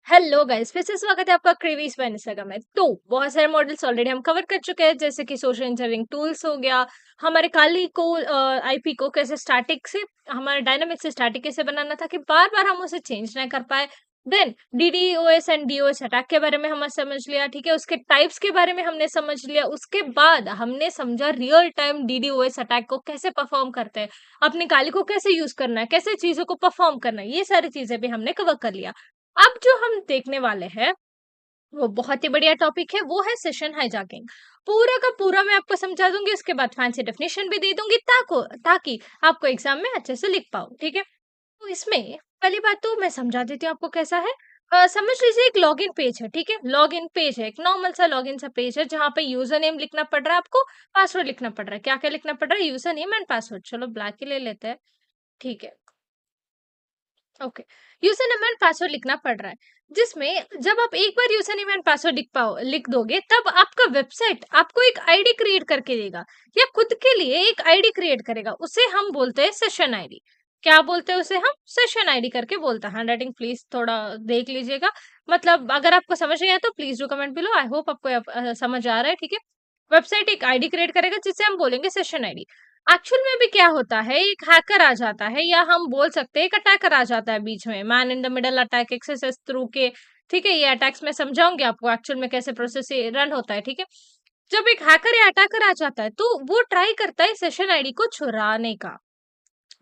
Hello guys, फिर से स्वागत है आपका क्रेवीज बाय निसर्गा में। तो बहुत सारे मॉडल्स ऑलरेडी हम कवर कर चुके हैं, जैसे कि सोशल इंजीनियरिंग टूल्स हो गया, हमारे काली को आईपी को कैसे स्टैटिक से, हमारे डायनामिक से स्टैटिक कैसे बनाना था कि बार बार हम उसे चेंज ना कर पाए। Then DDoS and DoS attack के बारे में हमने समझ लिया, ठीक है। उसके टाइप्स के बारे में हमने समझ लिया। उसके बाद हमने समझा रियल टाइम डीडीओएस अटैक को कैसे परफॉर्म करते हैं, अपनी काली को कैसे यूज करना है, कैसे चीजों को परफॉर्म करना है, ये सारी चीजें भी हमने कवर कर लिया। अब जो हम देखने वाले हैं वो बहुत ही बढ़िया टॉपिक है, वो है सेशन हाईजैकिंग। पूरा का पूरा मैं आपको समझा दूंगी, उसके बाद फैंसी डेफिनेशन भी दे दूंगी ताकि आपको एग्जाम में अच्छे से लिख पाओ, ठीक है। तो इसमें पहली बात तो मैं समझा देती हूँ आपको कैसा है। समझ लीजिए एक लॉगिन पेज है, ठीक है। लॉगिन पेज है, एक नॉर्मल सा लॉगिन सा पेज है जहाँ पे यूजर नेम लिखना पड़ रहा है आपको, पासवर्ड लिखना पड़ रहा है। क्या क्या लिखना पड़ रहा है? User name and password. चलो ब्लैक ही ले लेते हैं, ठीक है। Okay, user name and password लिखना पड़ रहा है, जिसमें जब आप एक बार यूजर नेम एंड पासवर्ड लिख दोगे, तब आपका वेबसाइट आपको एक आईडी क्रिएट करके देगा, या खुद के लिए एक आईडी क्रिएट करेगा। उसे हम बोलते हैं सेशन आईडी। क्या बोलते हैं उसे? हम सेशन आईडी करके बोलते हैं। हैंडराइटिंग प्लीज थोड़ा देख लीजिएगा, मतलब अगर आपको समझ नहीं आया तो please do comment below. I hope आपको समझ आ रहा है, ठीक है। वेबसाइट एक आईडी क्रिएट करेगा जिसे हम बोलेंगे सेशन आईडी। एक्चुअल में भी क्या होता है, एक हैकर आ जाता है, या हम बोल सकते हैं एक अटैकर आ जाता है बीच में। Man in the middle attack, access through के, ठीक है। ये अटैक्स मैं समझाऊंगी आपको एक्चुअल में कैसे प्रोसेस रन होता है, ठीक है। जब एक हैकर या अटैकर आ जाता है तो वो ट्राई करता है सेशन आईडी को चुराने का।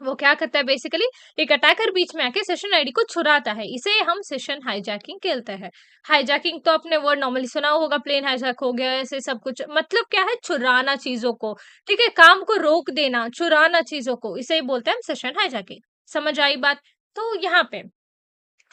वो क्या करता है बेसिकली, एक अटैकर बीच में आके सेशन आईडी को चुराता है। इसे हम सेशन हाईजैकिंग कहते हैं। हाईजैकिंग तो अपने वर्ड नॉर्मली सुना होगा, प्लेन हाईजैक हो गया, ऐसे सब कुछ। मतलब क्या है? चुराना चीजों को, ठीक है। काम को रोक देना, चुराना चीजों को, इसे ही बोलते हैं हम सेशन हाईजैकिंग। समझ आई बात? तो यहाँ पे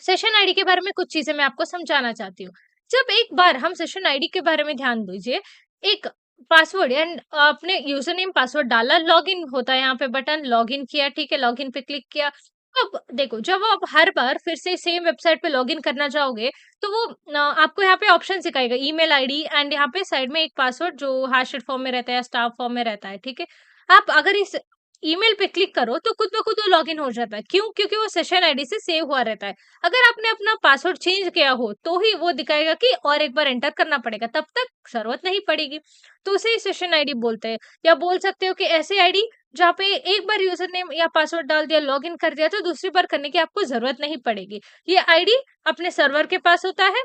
सेशन आईडी के बारे में कुछ चीजें मैं आपको समझाना चाहती हूँ। जब एक बार हम सेशन आईडी के बारे में ध्यान दीजिए, एक पासवर्ड एंड अपने यूजर नेम पासवर्ड डाला, लॉगिन होता है यहाँ पे बटन, लॉगिन किया, ठीक है। लॉगिन पे क्लिक किया। अब देखो, जब आप हर बार फिर से सेम वेबसाइट पे लॉगिन करना चाहोगे, तो वो आपको यहाँ पे ऑप्शन दिखाएगा, ईमेल आईडी एंड यहाँ पे साइड में एक पासवर्ड जो हैशेड फॉर्म में रहता है या स्टार फॉर्म में रहता है, ठीक है। आप अगर इस ईमेल पे क्लिक करो तो खुद ब खुद वो लॉगिन हो जाता है। क्यों? क्योंकि वो सेशन आईडी से सेव हुआ रहता है। अगर आपने अपना पासवर्ड चेंज किया हो तो ही वो दिखाएगा कि और एक बार एंटर करना पड़ेगा, तब तक जरूरत नहीं पड़ेगी। तो उसे ही सेशन आईडी बोलते हैं। या बोल सकते हो कि ऐसे आईडी जहाँ पे एक बार यूजर नेम या पासवर्ड डाल दिया, लॉगिन कर दिया, तो दूसरी बार करने की आपको जरूरत नहीं पड़ेगी। ये आईडी अपने सर्वर के पास होता है,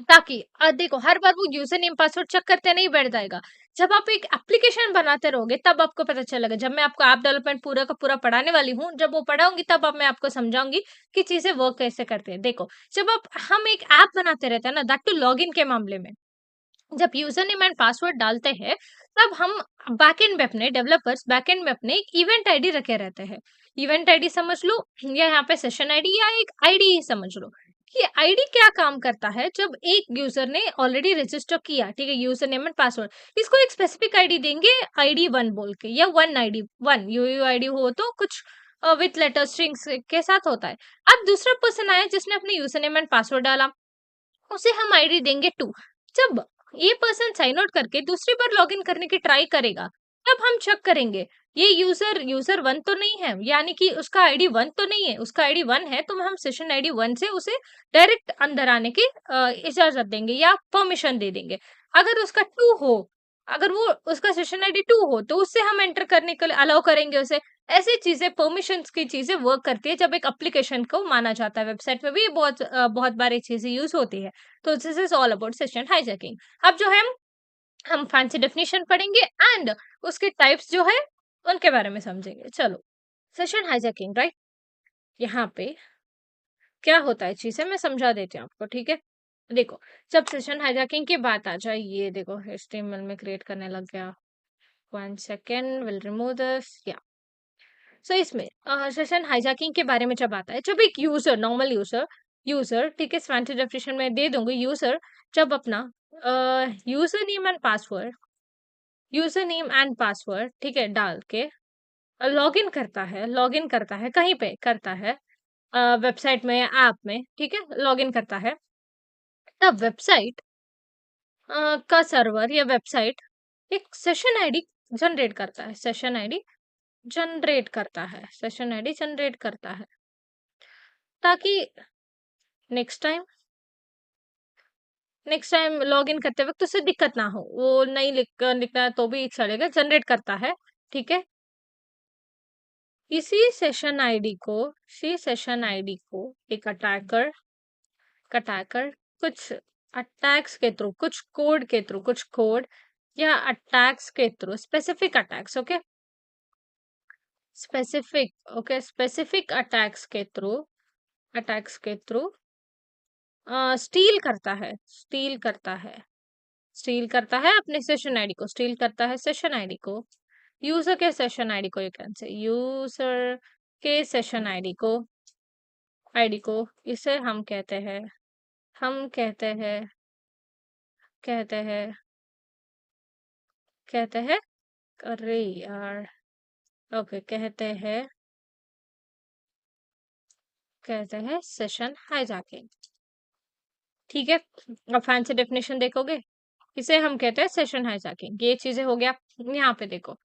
ताकि देखो हर बार वो यूजर नेम पासवर्ड चेक करते नहीं बैठ जाएगा। जब आप एक एप्लीकेशन बनाते रहोगे तब आपको पता चलेगा। जब मैं आपको ऐप डेवलपमेंट पूरा का पूरा पढ़ाने वाली हूँ, जब वो पढ़ाऊंगी तब अब मैं आपको समझाऊंगी कि चीजें वर्क कैसे करते हैं। देखो, जब आप हम एक ऐप बनाते रहते हैं ना, दैट टू लॉगिन के मामले में, जब यूजर नेम एंड पासवर्ड डालते हैं, तब हम बैकएंड में अपने डेवलपर्स बैकएंड में अपने एक इवेंट आईडी रखे रहते हैं। इवेंट आईडी समझ लो, या यहाँ पे सेशन आईडी, या एक आईडी ही समझ लो। कि आईडी क्या काम करता है? जब एक यूजर ने ऑलरेडी रजिस्टर किया, ठीक है, यूजर नेम एंड पासवर्ड, इसको एक स्पेसिफिक आईडी देंगे, आईडी वन बोल के, या one ID, one you ID हो तो कुछ विथ लेटर स्ट्रिंग्स के साथ होता है। अब दूसरा पर्सन आया जिसने अपने यूजर नेम एंड पासवर्ड डाला, उसे हम आईडी देंगे टू। जब ये पर्सन साइन आउट करके दूसरी बार लॉगिन करने की ट्राई करेगा, तब हम चेक करेंगे ये यूजर यूजर वन तो नहीं है, यानी कि उसका आईडी वन तो नहीं है। उसका आईडी वन है तो हम सेशन आईडी वन से उसे डायरेक्ट अंदर आने की इजाजत देंगे या परमिशन दे देंगे। अगर उसका टू हो, अगर वो उसका सेशन आईडी टू हो, तो उससे हम एंटर करने के लिए अलाउ करेंगे उसे। ऐसी चीजें, परमिशंस की चीजें वर्क करती है जब एक एप्लीकेशन को माना जाता है। वेबसाइट में भी बहुत बार ये चीजें यूज होती है। तो this is all about session hijacking. अब जो है हम फैंसी डेफिनेशन पढ़ेंगे एंड उसके टाइप्स जो है उनके बारे में समझेंगे। चलो, सेशन हाईजैकिंग, राइट। यहाँ पे क्या होता है चीजें मैं समझा देती हूँ आपको, ठीक है। देखो, जब सेशन हाईजैकिंग की बात आ जाए, ये देखो HTML में क्रिएट करने लग गया। 1 second, विल रिमूव दिस, या सो इसमें सेशन हाईजैकिंग के बारे में जब आता है, जब एक यूजर, नॉर्मल यूजर यूजर ठीक है, फैंसी डेफिनेशन में दे दूंगी, यूजर जब अपना यूजर नेम एंड पासवर्ड ठीक है डाल के लॉगिन करता है, कहीं पे करता है, वेबसाइट में या ऐप में, ठीक है, लॉगिन करता है, तब वेबसाइट का सर्वर या वेबसाइट एक सेशन आईडी जनरेट करता है। सेशन आईडी जनरेट करता है, ताकि next time next time log in करते वक्त उसे दिक्कत ना हो, वो नहीं लिखना है तो भी चलेगा, जनरेट करता है। ठीक है, इसी सेशन आईडी को इसी सेशन आईडी को एक अटैकर कुछ अटैक्स के थ्रू, कुछ कोड या अटैक्स के through, specific attacks, okay, specific attacks के थ्रू स्टील करता है अपने सेशन आईडी को, स्टील करता है सेशन आईडी को, यूजर के सेशन आईडी को, यू कैन से यूजर के सेशन आईडी को इसे हम हम कहते हैं कहते हैं कहते हैं अरे यार, ओके, कहते हैं सेशन हाईजैकिंग। ठीक है, अब फैंसी डेफिनेशन देखोगे, इसे हम कहते हैं सेशन हाईजैकिंग। ये चीजें हो गया। यहाँ पे देखो,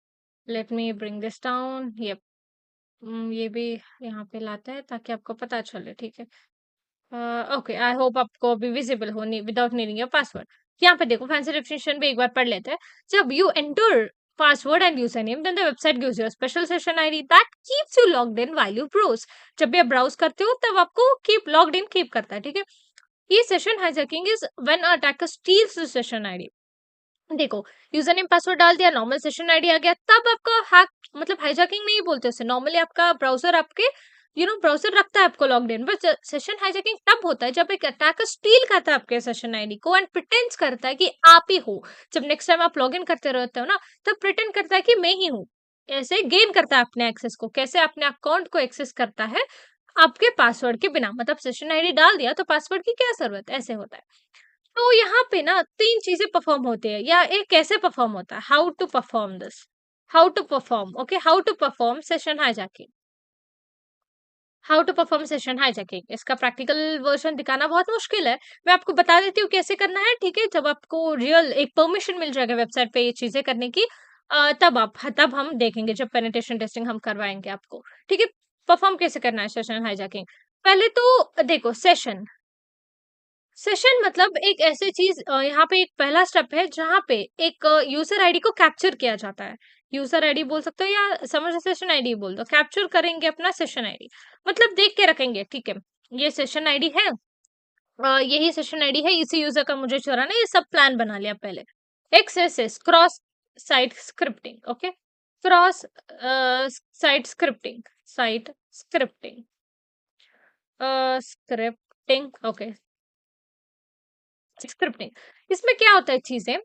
let me bring this down, ये भी यहाँ पे लाते हैं ताकि आपको पता चले। ठीक है, ओके, आई होप आपको अभी विजिबल हो, विदाउट नीडिंग योर पासवर्ड। यहाँ पे देखो, फैंसी डेफिनेशन भी एक बार पढ़ लेते हैं। जब you enter password and user name, then the website gives you a special session ID that keeps you logged in while you browse. जब भी आप ब्राउज करते हो तब आपको कीप लॉग्ड इन कीप करता है। ठीक है, ये session hijacking is when a attacker steels the session ID. देखो, यूजर नेम पासवर्ड डाल दिया, नॉर्मल सेशन आईडी आ गया, तब आपका हैक, मतलब हाईजैकिंग नहीं बोलते उसे, नॉर्मली आपका ब्राउजर आपके ब्राउजर रखता है आपको logged in, but session hijacking तब होता है जब एक अटैकर स्टील करता है आपके सेशन आईडी को एंड प्रिटेंड्स करता है कि आप ही हो। जब नेक्स्ट टाइम आप लॉग इन करते रहते हो ना, तब प्रिटेंड करता है कि मैं ही हूँ, ऐसे गेन करता है अपने एक्सेस को। कैसे? अपने अकाउंट को एक्सेस करता है आपके पासवर्ड के बिना, मतलब सेशन आईडी डाल दिया तो पासवर्ड की क्या जरूरत है, ऐसे होता है। तो यहाँ पे ना 3 चीज़ें परफ़ॉर्म होती है, या ये कैसे परफ़ॉर्म होता है, how to perform session hijacking. How to perform session hijacking, इसका प्रैक्टिकल वर्ज़न दिखाना बहुत मुश्किल है। मैं आपको बता देती हूँ कैसे करना है, ठीक है? जब आपको रियल एक परमिशन मिल जाएगा वेबसाइट पे ये चीज़ें करने की, तब हम देखेंगे, जब पेनिट्रेशन टेस्टिंग हम करवाएँगे आपको, ठीक है? परफ़ॉर्म कैसे करना है सेशन हाइजैकिंग? पहले तो देखो, सेशन मतलब एक ऐसी चीज, यहाँ पे एक पहला स्टेप है जहाँ पे एक यूजर आईडी को कैप्चर किया जाता है। यूजर आईडी बोल सकते हो या समझ सेशन आईडी बोल दो, कैप्चर करेंगे अपना सेशन आईडी, मतलब देख के रखेंगे। ठीक है, ये सेशन आईडी है, यही सेशन आईडी है, इसी यूजर का मुझे चुराना है, ये सब प्लान बना लिया पहले। XSS, cross site scripting, okay, cross site scripting, site scripting scripting, okay, scripting. इसमें क्या होता है चीजें,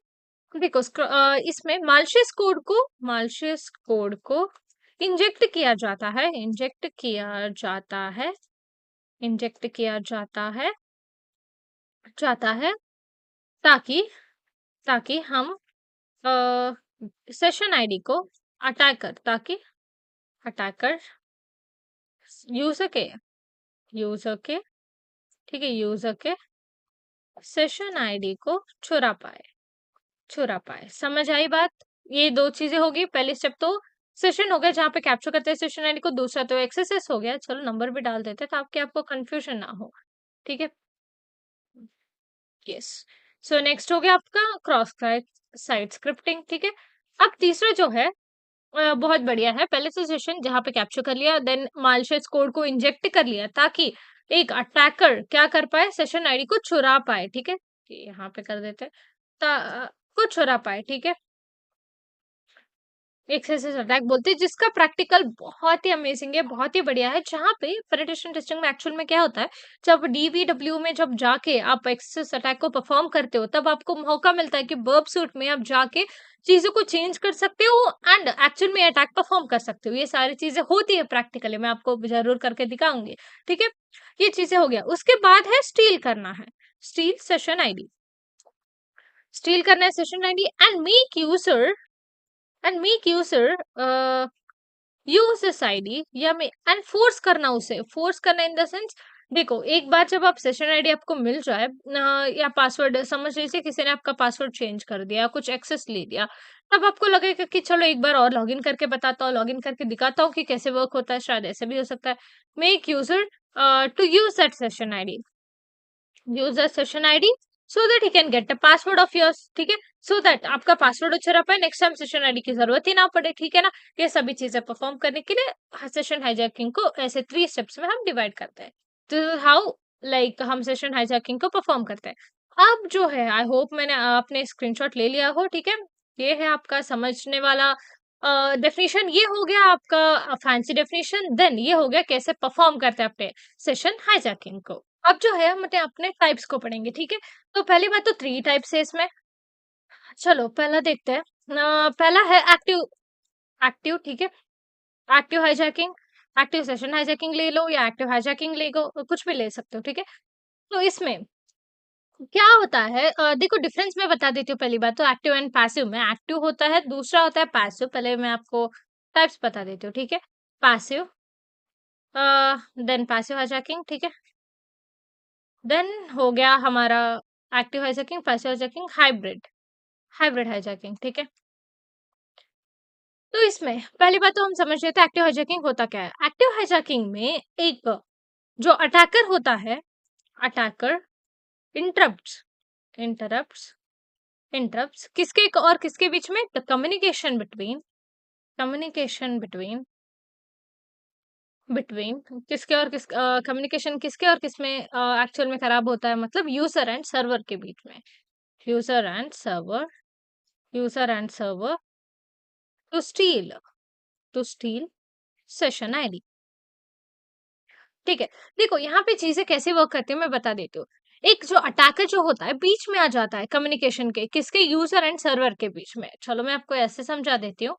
देखो, इसमें मालशियस कोड को इंजेक्ट किया जाता है, इंजेक्ट किया जाता है ताकि हम सेशन आईडी को ताकि अटैकर यूजर के यूजर के ठीक है, यूजर के सेशन आईडी को चुरा पाए। समझ आई बात? ये दो चीजें होगी। पहली स्टेप तो सेशन हो गया जहाँ पे कैप्चर करते हैं सेशन आईडी को, दूसरा तो एक्सेस हो गया। चलो नंबर भी डाल देते ताकि आपको कंफ्यूजन ना हो। ठीक है, यस। सो नेक्स्ट हो गया आपका क्रॉस साइट स्क्रिप्टिंग। ठीक है, अब तीसरा जो है, बहुत बढ़िया है। पहले से सेशन जहाँ पे कैप्चर कर लिया, देन मालशियस कोड को इंजेक्ट कर लिया ताकि एक अटैकर क्या कर पाए, सेशन आईडी को चुरा पाए। ठीक है, यहाँ पे कर देते हैं, को चुरा पाए। ठीक है, एक्सेसिव अटैक बोलते हैं, जिसका प्रैक्टिकल बहुत ही अमेजिंग है, बहुत ही बढ़िया है। जहाँ पे पेनिट्रेशन टेस्टिंग में एक्चुअल में क्या होता है, जब डीवीडब्ल्यू में जब जाके आप एक्सेस अटैक को परफॉर्म करते हो, तब आपको मौका मिलता है कि बर्ब सूट में आप जाके चीजों को चेंज कर सकते हो एंड एक्चुअल में अटैक परफॉर्म कर सकते हो। ये सारी चीजें होती है प्रैक्टिकली, मैं आपको जरूर करके दिखाऊंगी। ठीक है, ये चीजें हो गया। उसके बाद है स्टील करना है, स्टील सेशन आईडी, स्टील करना है session ID and make user use this ID, या मैं एनफोर्स करना, उसे फोर्स करना इन द सेंस, देखो, एक बार जब आप सेशन आईडी आपको मिल जाए, या पासवर्ड समझ लीजिए किसी ने आपका पासवर्ड चेंज कर दिया, कुछ एक्सेस ले लिया, तब आपको लगेगा कि चलो एक बार और लॉगिन करके बताता हूँ, लॉगिन करके दिखाता हूँ कि कैसे वर्क होता है। शायद ऐसे भी हो सकता है। Make user to use that session ID, use that session ID so that he can get the password of yours, ठीक है, सो दैट आपका पासवर्ड अच्छा रह पाए, नेक्स्ट टाइम सेशन आईडी की जरूरत ही ना पड़े, ठीक है ना। ये सभी चीजें परफॉर्म करने के लिए सेशन हाईजैकिंग को ऐसे 3 स्टेप्स में हम डिवाइड करते हैं। तो हाउ लाइक हम सेशन हाईजैकिंग को परफॉर्म करते हैं। अब जो है आई होप मैंने आपने स्क्रीनशॉट ले लिया हो, ठीक है। ये है आपका समझने वाला डेफिनेशन, ये हो गया आपका फैंसी डेफिनेशन। देन ये हो गया कैसे परफॉर्म करते हैं अपने सेशन हाईजैकिंग को। अब जो है हम अपने टाइप्स को पढ़ेंगे, ठीक है। तो पहली बात तो 3 टाइप्स है इसमें। चलो पहला देखते हैं। पहला है एक्टिव, एक्टिव, ठीक है। Active hijacking, active session hijacking ले लो या एक्टिव हाईजैकिंग ले लो, कुछ भी ले सकते हो, ठीक है। तो इसमें क्या होता है, देखो डिफरेंस मैं बता देती हूँ। पहली बात तो एक्टिव एंड पैसिव में, एक्टिव होता है, दूसरा होता है पैसिव। पहले मैं आपको टाइप्स बता देती हूँ, ठीक है। पैसिव, देन पैसिव हाईजैकिंग, ठीक है। देन हो गया हमारा active hijacking, passive hijacking, hybrid, hybrid hijacking, ठीक है। तो इसमें पहली बात तो हम समझ लेते हैं एक्टिव हाईजैकिंग होता क्या है। एक्टिव हाईजैकिंग में एक जो अटैकर होता है, अटैकर इंटरप्ट्स, इंटरप्ट्स, इंटरप्ट्स किसके और किसके बीच में, the communication between, communication between, between किसके और किस, कम्युनिकेशन किसके और किस में एक्चुअल में खराब होता है, मतलब यूजर एंड सर्वर के बीच में, user and server, user and server to steal, to steal session ID, ठीक है। देखो यहाँ पे चीजें कैसे वर्क करती है मैं बता देती हूँ। एक जो अटैकर जो होता है बीच में आ जाता है कम्युनिकेशन के, किसके, यूजर एंड सर्वर के बीच में। चलो मैं आपको ऐसे समझा देती हूँ।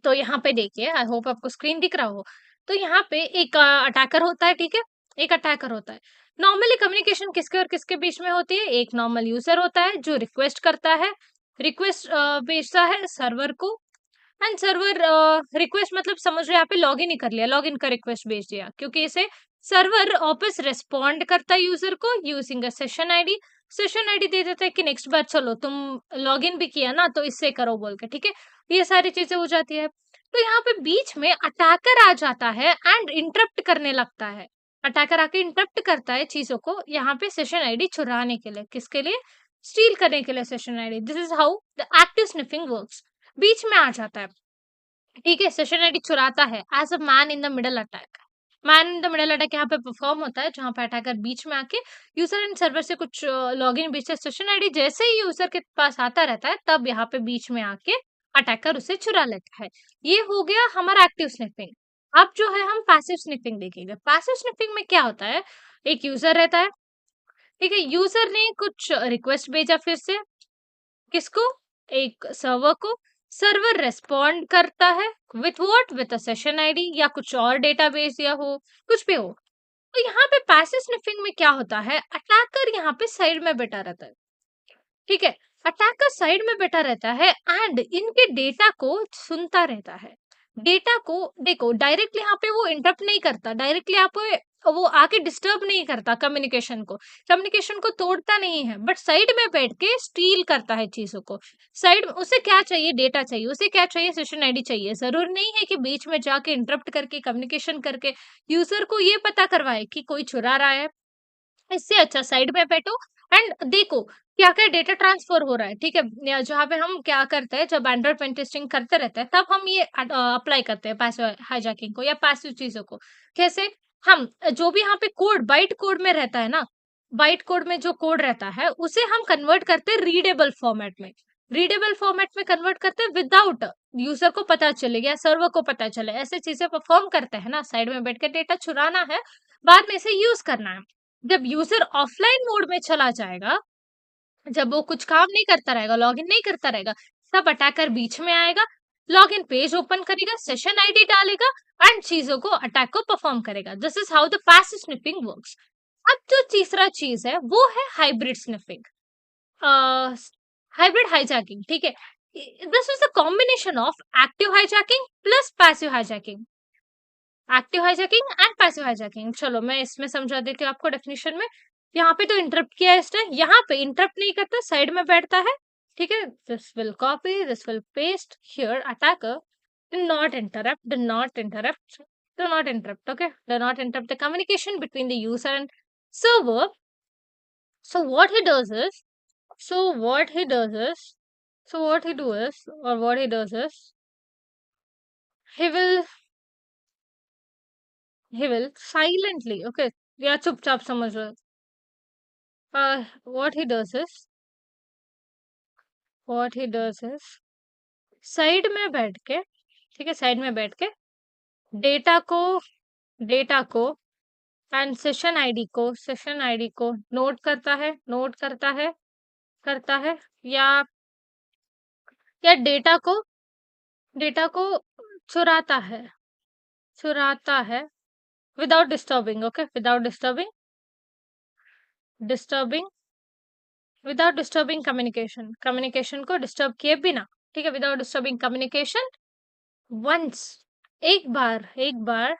तो यहाँ पे देखिए, आई होप आपको स्क्रीन दिख रहा हो। तो यहाँ पे एक अटैकर होता है, ठीक है। एक अटैकर होता है। नॉर्मली कम्युनिकेशन किसके और किसके बीच में होती है, एक नॉर्मल यूजर होता है जो रिक्वेस्ट करता है, रिक्वेस्ट भेजता है सर्वर को, एंड सर्वर रिक्वेस्ट मतलब समझ रहे हैं, यहाँ पे लॉग इन ही कर लिया, लॉग इन का रिक्वेस्ट भेज दिया, क्योंकि इसे सर्वर वापस रिस्पॉन्ड करता है यूजर को using a session ID. Session ID दे देता है कि नेक्स्ट बार चलो तुम लॉग इन भी किया ना तो इससे करो बोल के, ठीक है। ये सारी चीजें हो जाती है। तो यहाँ पे बीच में अटैकर आ जाता है एंड इंटरप्ट करने लगता है। अटैकर आके इंटरप्ट करता है चीजों को यहाँ पे सेशन आईडी चुराने के लिए, किसके लिए, स्टील करने के लिए session ID. This is how the active sniffing works. बीच में आ जाता है, ठीक है, सेशन आईडी चुराता है as a man in the middle attack. Man in the middle attack यहाँ पे परफॉर्म होता है जहां पे अटैकर बीच में आके यूजर एंड सर्वर से कुछ लॉगिन बीच से सेशन आईडी जैसे ही यूजर के पास आता रहता है तब यहाँ पे बीच में आके अटैकर उसे चुरा लेता है। ये हो गया हमारा एक्टिव स्निपिंग। अब जो है हम पैसिव स्निपिंग देखेंगे। पैसिव स्निपिंग में क्या होता है, एक यूजर रहता है, ठीक है। यूजर ने कुछ रिक्वेस्ट भेजा फिर से, किसको, एक सर्वर को। सर्वर रेस्पॉन्ड करता है with what, with a session ID या कुछ और डेटाबेस या हो, कुछ भी हो। तो यहाँ पे पैसिव स्निफिंग में क्या होता है, अटैकर यहाँ पे साइड में बैठा रहता है, ठीक है। अटैकर साइड में बैठा रहता है एंड इनके डेटा को सुनता रहता है। डेटा को देखो डायरेक्टली यहाँ पे वो इंटरप्ट नहीं करता, डायरेक्टली यहाँ पे वो आके डिस्टर्ब नहीं करता कम्युनिकेशन को, कम्युनिकेशन को तोड़ता नहीं है, बट साइड में बैठ के स्टील करता है चीजों को। साइड में उसे क्या चाहिए, डेटा चाहिए, उसे क्या चाहिए, सेशन आईडी चाहिए। जरूर नहीं है कि बीच में जाके इंटरप्ट करके कम्युनिकेशन करके यूजर को ये पता करवाए कि कोई चुरा रहा है। इससे अच्छा साइड में बैठो एंड देखो क्या क्या डेटा ट्रांसफर हो रहा है, ठीक है। जहाँ पे हम क्या करते हैं जब एंड्रॉइड पेन टेस्टिंग करते रहते हैं तब हम ये अप्लाई करते हैं पैसिव हाईजैकिंग को या पैसिव चीजों को। कैसे, हम जो भी यहाँ पे कोड बाइट कोड में रहता है ना, बाइट कोड में जो कोड रहता है उसे हम कन्वर्ट करते हैं रीडेबल फॉर्मेट में। रीडेबल फॉर्मेट में कन्वर्ट करते हैं विदाउट यूजर को पता चले या सर्वर को पता चले, ऐसे चीजें परफॉर्म करते हैं ना। साइड में बैठ के डेटा चुराना है, बाद में इसे यूज करना है। जब यूजर ऑफलाइन मोड में चला जाएगा, जब वो कुछ काम नहीं करता रहेगा, लॉगिन नहीं करता रहेगा, तब अटैकर बीच में आएगा, लॉगिन पेज ओपन करेगा, सेशन आईडी डालेगा एंड चीजों को अटैक को परफॉर्म करेगा। This is how the passive snipping works. अब जो तीसरा चीज है वो है हाइब्रिड स्निपिंग, हाइब्रिड हाईजैकिंग, ठीक है। This is the combination of active hijacking plus passive hijacking, active hijacking and passive hijacking. चलो मैं इसमें समझा देती हूँ आपको डेफिनेशन में। यहाँ पे तो इंटरप्ट किया है इसने, यहाँ पे इंटरप्ट नहीं करता, साइड में बैठता है, ठीक है। This will copy, this will paste here, attacker do not interrupt, do not interrupt, do not interrupt, okay, do not interrupt the communication between the user and server So what he does is, so what he does is, so what he do is, or what he does is, he will, he will silently, okay, या चुपचाप समझ लो. What he does is, what he does is, side में बैठ के, ठीक है, side में बैठ के डेटा को डेटा को एंड सेशन आईडी को नोट करता है, करता है, या डेटा को चुराता है, चुराता है without disturbing, okay, disturbing without disturbing communication, communication को डिस्टर्ब किए बिना, ठीक है, विदाउट डिस्टर्बिंग कम्युनिकेशन. वंस, एक बार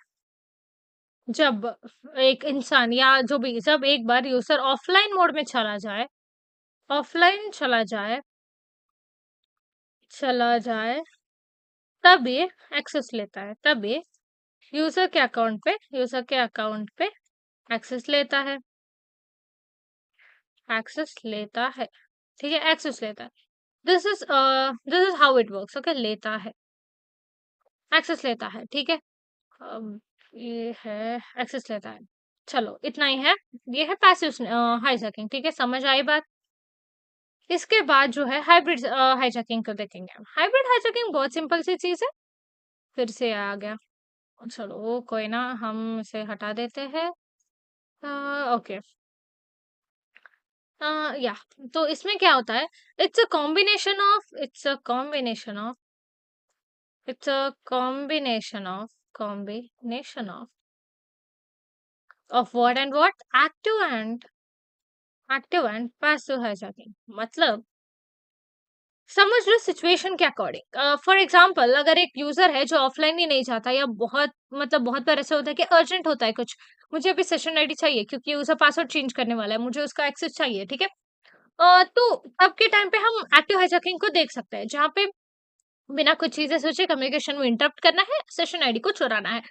जब एक इंसान या जो भी, जब एक बार यूजर ऑफलाइन मोड में ऑफलाइन चला जाए, तब ये एक्सेस लेता है, तब ये यूजर के अकाउंट पे एक्सेस लेता है, ठीक है, एक्सेस लेता है. This is how it works, okay, लेता है, एक्सेस लेता है, ठीक है. अब ये है, एक्सेस लेता है. चलो इतना ही है. ये है पैसिव हाईजैकिंग, ठीक है, समझ आई बात. इसके बाद जो है हाइब्रिड हाईजैकिंग को देखेंगे. हाइब्रिड हाईजैकिंग बहुत सिंपल सी चीज है. फिर से आ गया. चलो कोई ना, हम इसे हटा देते हैं. ओके. या, तो इसमें क्या होता है? It's a combination of what and what, active and passive hijacking. मतलब समझ लो सिचुएशन के अकॉर्डिंग. फॉर एग्जाम्पल, अगर एक यूजर है जो ऑफलाइन ही नहीं चाहता, या बहुत मतलब बहुत बार ऐसा होता है कि अर्जेंट होता है कुछ, मुझे अभी सेशन आईडी चाहिए क्योंकि यूजर पासवर्ड चेंज करने वाला है, मुझे उसका एक्सेस चाहिए, ठीक है. तो तब के टाइम पे हम एक्टिव हाईजैकिंग को देख सकते हैं, जहाँ पे बिना कुछ चीजें सोचे कम्युनिकेशन में इंटरप्ट करना है, सेशन आईडी को चुराना है.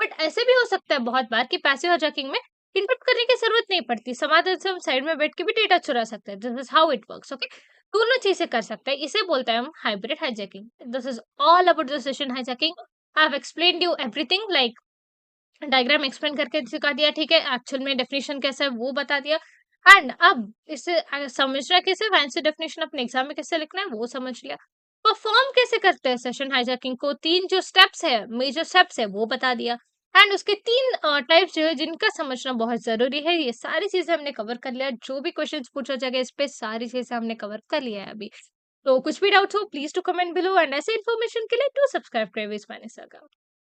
बट ऐसे भी हो सकता है बहुत बार कि पैसिव हाईजैकिंग में इंटरप्ट करने की जरूरत नहीं पड़ती, समाधान से हम साइड में बैठ के भी डेटा चुरा सकते हैं. This is how it works, okay. दोनों चीजें कर सकते हैं, इसे बोलते हैं हम hybrid hijacking. This is all about the session hijacking. I have explained you everything, like diagram explain करके सिखा दिया, ठीक है, एक्चुअल में डेफिनेशन कैसा है वो बता दिया. एंड अब इसे समझना कैसे, फैंसी डेफिनेशन अपने एग्जाम में कैसे लिखना है वो समझ लिया. परफॉर्म कैसे करते हैं सेशन हाईजैकिंग को, तीन जो स्टेप्स है, मेजर स्टेप्स है, वो बता दिया. एंड उसके तीन टाइप्स जो है जिनका समझना बहुत जरूरी है, ये सारी चीजें हमने कवर कर लिया. जो भी क्वेश्चंस पूछा जाएगा इस पे सारी चीजें हमने कवर कर लिया है अभी. तो कुछ भी डाउट हो please to comment below, and ऐसे इन्फॉर्मेशन के लिए टू सब्सक्राइब क्रेविस माइनस.